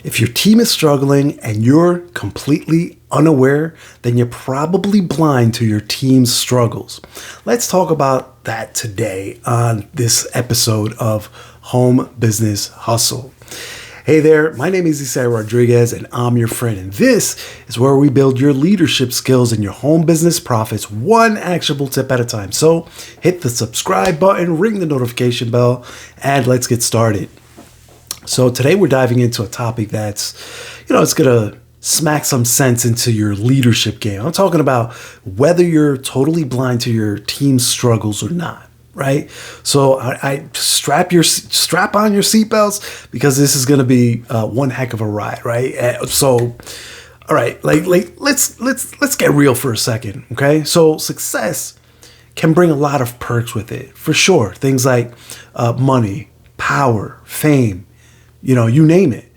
If your team is struggling and you're completely unaware, then you're probably blind to your team's struggles. Let's talk about that today on this episode of Home Business Hustle. Hey there, my name is Isai Rodriguez and I'm your friend. And this is where we build your leadership skills and your home business profits one actionable tip at a time. So hit the subscribe button, ring the notification bell, and let's get started. So today we're diving into a topic that's, it's going to smack some sense into your leadership game. I'm talking about whether you're totally blind to your team's struggles or not, right? So I strap on your seatbelts because this is going to be one heck of a ride, right? So, all right, let's get real for a second, okay? So success can bring a lot of perks with it, for sure. Things like money, power, fame, you name it.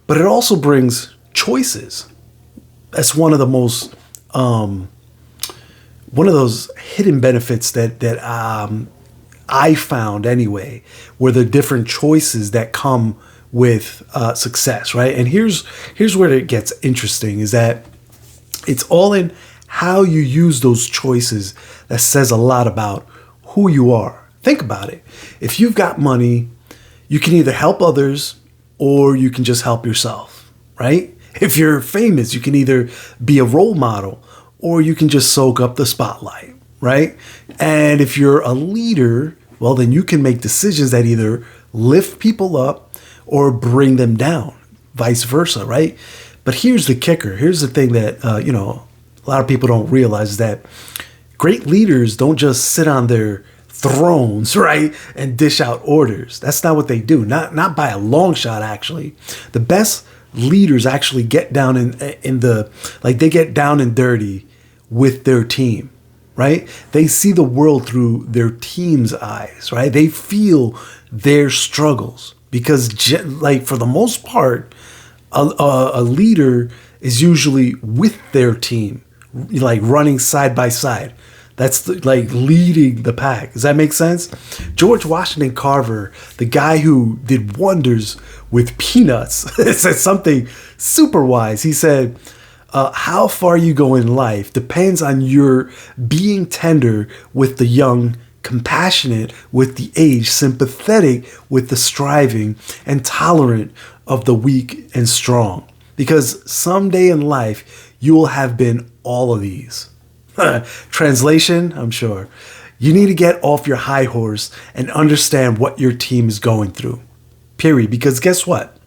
But it also brings choices. That's one of the most, one of those hidden benefits that I found anyway, were the different choices that come with success, right? And here's where it gets interesting, is that it's all in how you use those choices that says a lot about who you are. Think about it. If you've got money, you can either help others or you can just help yourself, right? If you're famous, you can either be a role model or you can just soak up the spotlight, right? And if you're a leader, well, then you can make decisions that either lift people up or bring them down, vice versa, right? But here's the kicker. Here's the thing that, a lot of people don't realize, is that great leaders don't just sit on their thrones, right, and dish out orders. That's not what they do. Not by a long shot, actually. The best leaders actually get down they get down and dirty with their team, right? They see the world through their team's eyes, right? They feel their struggles because, for the most part, a leader is usually with their team, running side by side. That's leading the pack. Does that make sense? George Washington Carver, the guy who did wonders with peanuts, said something super wise. He said, how far you go in life depends on your being tender with the young, compassionate with the aged, sympathetic with the striving, and tolerant of the weak and strong. Because someday in life, you will have been all of these. Translation, I'm sure. You need to get off your high horse and understand what your team is going through. Period. Because guess what?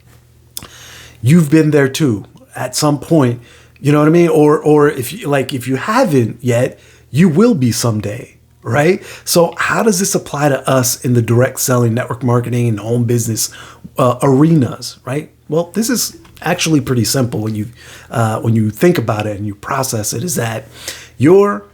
You've been there too at some point. You know what I mean? Or if you haven't yet, you will be someday, right? So how does this apply to us in the direct selling, network marketing, and home business arenas, right? Well, this is actually pretty simple when you think about it and you process it. Is that your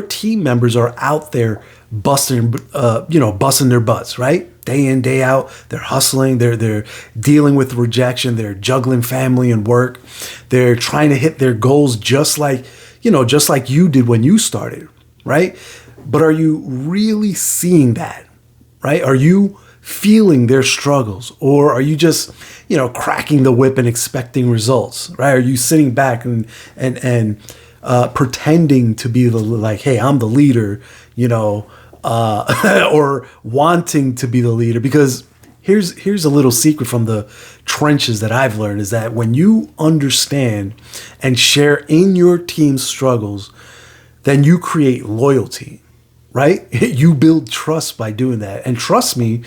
team members are out there busting their butts, right? Day in, day out, they're hustling, they're dealing with rejection, they're juggling family and work, they're trying to hit their goals just like you did when you started, right? But are you really seeing that, right? Are you feeling their struggles, or are you just, cracking the whip and expecting results, right? Are you sitting back and pretending to be hey, I'm the leader, or wanting to be the leader? Because here's a little secret from the trenches that I've learned, is that when you understand and share in your team's struggles, then you create loyalty, right? You build trust by doing that. And trust me,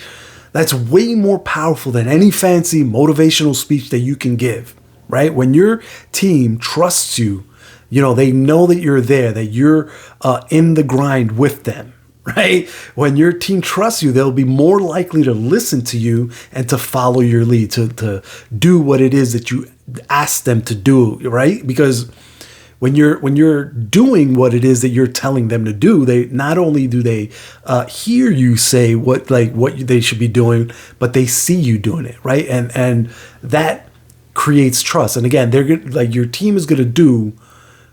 that's way more powerful than any fancy motivational speech that you can give, right? When your team trusts you, they know that you're there, that you're in the grind with them, right? When your team trusts you, they'll be more likely to listen to you and to follow your lead, to do what it is that you ask them to do, right? Because when you're doing what it is that you're telling them to do, they not only do they hear you say what they should be doing, but they see you doing it, right? And that creates trust. And again, they're good, your team is going to do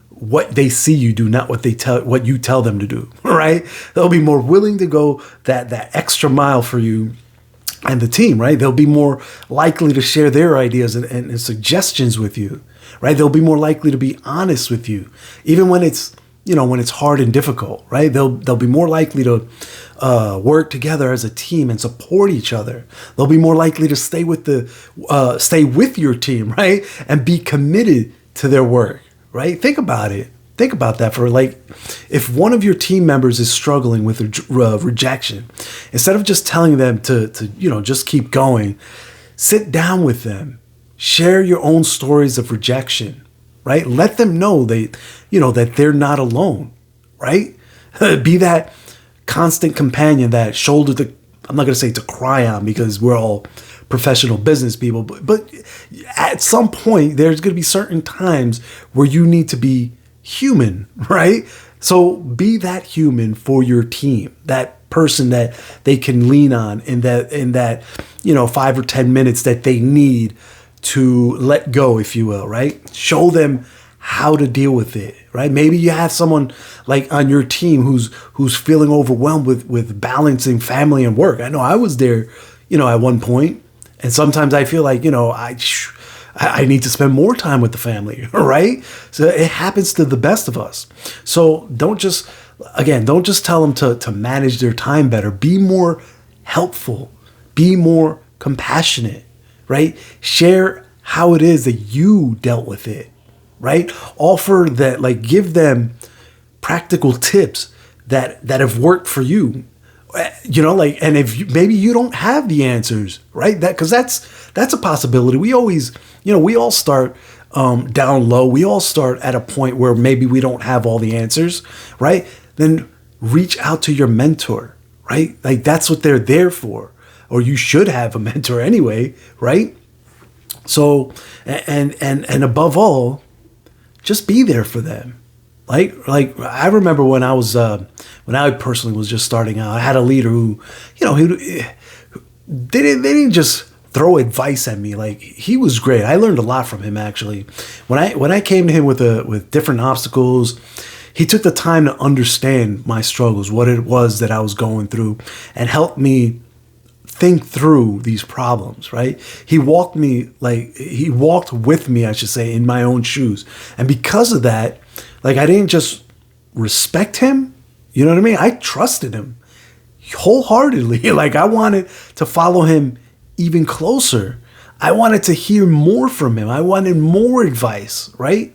what they see you do, not what you tell them to do, right? They'll be more willing to go that extra mile for you and the team, right? They'll be more likely to share their ideas and suggestions with you, right? They'll be more likely to be honest with you, even when it's, when it's hard and difficult, right? They'll be more likely to work together as a team and support each other. They'll be more likely to stay with your team, right? And be committed to their work, right? Think about it. Think about that for if one of your team members is struggling with rejection, instead of just telling them to just keep going, sit down with them, share your own stories of rejection, right? Let them know that they're not alone, right? Be that constant companion, that shoulder to, I'm not going to say to cry on because we're all professional business people, but at some point there's going to be certain times where you need to be human, right? So be that human for your team, that person that they can lean on in that 5 or 10 minutes that they need to let go, if you will, right? Show them how to deal with it, right? Maybe you have someone on your team who's feeling overwhelmed with balancing family and work. I know I was there, at one point, and sometimes I feel like, I need to spend more time with the family, right? So it happens to the best of us. So don't just tell them to manage their time better. Be more helpful. Be more compassionate, right? Share how it is that you dealt with it, right? Offer that, give them practical tips that have worked for you. And if maybe you don't have the answers, right? Because that's a possibility. We always, we all start down low. We all start at a point where maybe we don't have all the answers, right? Then reach out to your mentor, right? That's what they're there for. Or you should have a mentor anyway, right? So, and above all, just be there for them. Like I remember when I personally was just starting out, I had a leader who they didn't just throw advice at me. He was great. I learned a lot from him, actually. When I came to him with different obstacles, he took the time to understand my struggles, what it was that I was going through, and helped me think through these problems, right? He walked with me, I should say, in my own shoes. And because of that, I didn't just respect him, you know what I mean? I trusted him wholeheartedly. I wanted to follow him even closer. I wanted to hear more from him. I wanted more advice, right?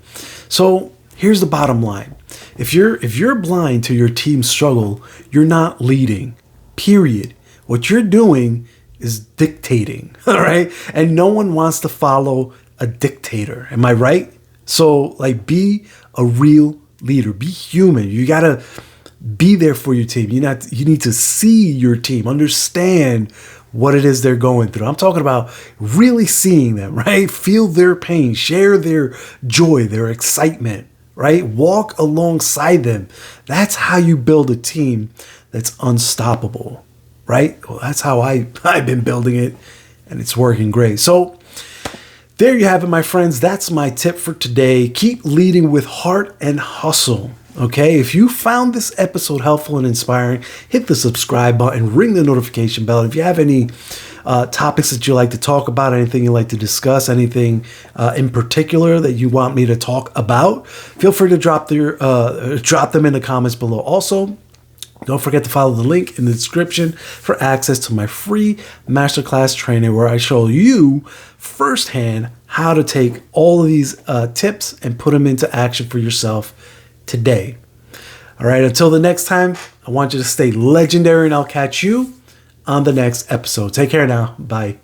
So here's the bottom line. If you're blind to your team's struggle, you're not leading, period. What you're doing is dictating, all right? And no one wants to follow a dictator. Am I right? So be a real leader. Be human. You got to be there for your team. You need to see your team, understand what it is they're going through. I'm talking about really seeing them, right? Feel their pain, share their joy, their excitement, right? Walk alongside them. That's how you build a team that's unstoppable, right? Well, that's how I've been building it, and it's working great. So there you have it, my friends. That's my tip for today. Keep leading with heart and hustle. Okay, if you found this episode helpful and inspiring, hit the subscribe button, ring the notification bell. And if you have any topics that you like to talk about, anything you like to discuss, anything in particular that you want me to talk about, feel free to drop them in the comments below. Also, don't forget to follow the link in the description for access to my free masterclass training, where I show you firsthand how to take all of these tips and put them into action for yourself today. All right, until the next time, I want you to stay legendary, and I'll catch you on the next episode. Take care now. Bye.